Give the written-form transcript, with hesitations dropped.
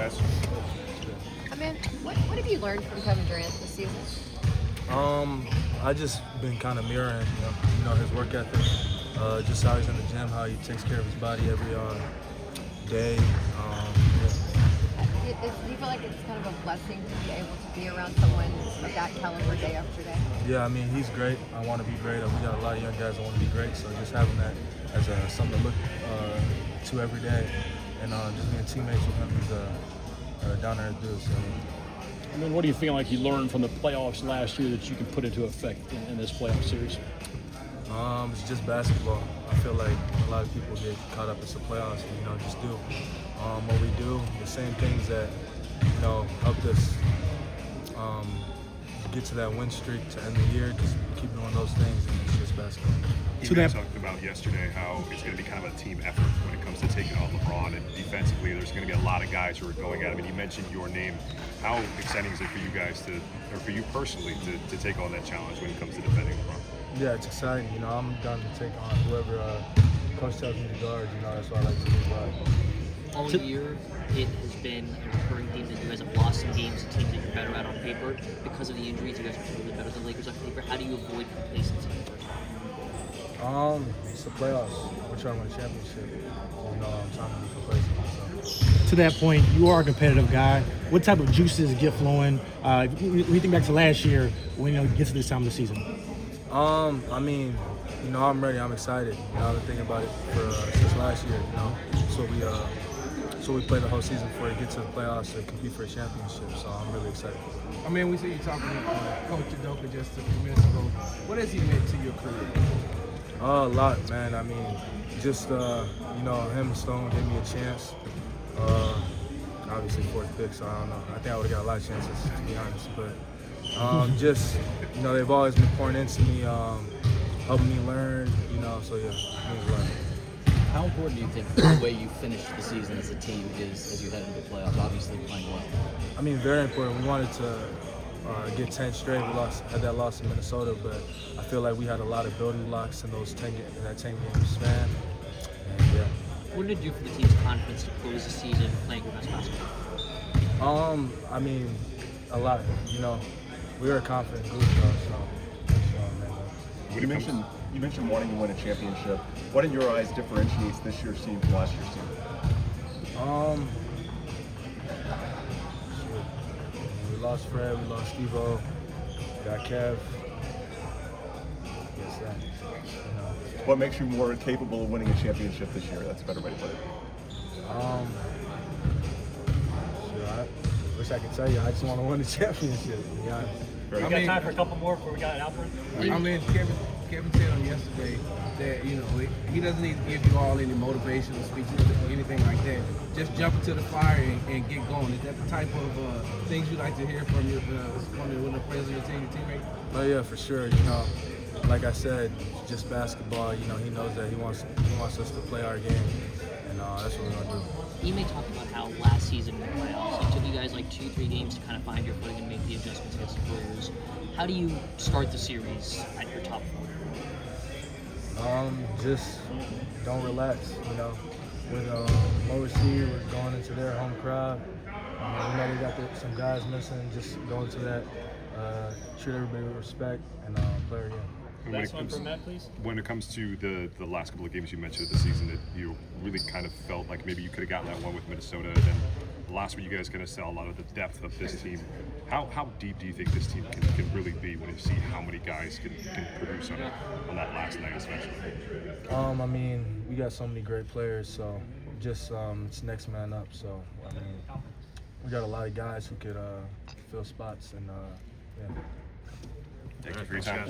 guys. I mean, what have you learned from Kevin Durant this season? I just been kind of mirroring, his work ethic, just how he's in the gym, how he takes care of his body every day. Do you feel like it's kind of a blessing to be able to be around someone of that caliber day after day? Yeah, I mean, he's great. I want to be great. We got a lot of young guys that want to be great, so just having that as something to look to every day, and just being teammates with him, he's down there to do. So. I mean, what do you feel like you learned from the playoffs last year that you can put into effect in this playoff series? It's just basketball. I feel like a lot of people get caught up in the playoffs and, just do what we do, the same things that, helped us get to that win streak to end the year. Just keep doing those things, and it's just basketball. You guys talked about yesterday how it's going to be kind of a team effort when it comes to taking on LeBron, and defensively there's going to be a lot of guys who are going at him, and you mentioned your name. How exciting is it for you guys or for you personally to take on that challenge when it comes to defending LeBron? Yeah, it's exciting. I'm done to take on whoever coach tells me to guard. That's what I like to do. All year, it has been a recurring theme that you guys have lost some games to teams that you're better at on paper. Because of the injuries, you guys are clearly better than Lakers on paper. How do you avoid complacency in the first half? It's the playoffs. We're trying to win a championship. I'm trying to be complacent. So. To that point, you are a competitive guy. What type of juices get flowing? When you think back to last year, when it gets to this time of the season. I mean, I'm ready. I'm excited. I've been thinking about it since last year. So we played the whole season for to get to the playoffs to compete for a championship. So I'm really excited. I mean, we see you talking to Coach Udoka just a few minutes ago. What has he meant to your career? A lot, man. I mean, just him and Stone gave me a chance. Obviously fourth pick, so I don't know. I think I would have got a lot of chances, to be honest. But they've always been pouring into me, helping me learn. So yeah, it means a lot. How important do you think the way you finish the season as a team is as you head into the playoffs? Obviously playing well. I mean, very important. We wanted to get 10 straight. We had that loss in Minnesota, but I feel like we had a lot of building blocks in that 10-game span. And yeah. What did it do for the team's confidence to close the season playing your best basketball? I mean, a lot. We were a confident group, though. You mentioned wanting to win a championship. What in your eyes differentiates this year's team from last year's team? We lost Fred, we lost Steve-O, we got Kev. Yes, that. What makes you more capable of winning a championship this year? That's a better way to put it. I wish I could tell you. I just want to win the championship, to be honest. We got time for a couple more before we got an outbreak. I mean, Kevin said on yesterday that he doesn't need to give you all any motivational speeches or anything like that. Just jump into the fire and get going. Is that the type of things you like to hear from when the players on your team, your teammates? Oh yeah, for sure. Like I said, just basketball. He knows that he wants us to play our game, and that's what we're gonna do. You may talk about how last season in the playoffs, it took you guys like 2-3 games to kind of find your footing and make the adjustments against the Warriors. How do you start the series at your top 4? Just don't relax. With Motor we're going into their home crowd. We know they got some guys missing. Just go into that, treat everybody with respect, and play our game. Next one for Matt, please. When it comes to the last couple of games you mentioned of the season that you really kind of felt like maybe you could have gotten that one with Minnesota, and then the last one you guys kind of saw a lot of the depth of this team. How deep do you think this team can really be when you see how many guys can produce on that last night especially? I mean, we got so many great players, so just it's next man up. So I mean, we got a lot of guys who could fill spots, and yeah. Thank you for your time.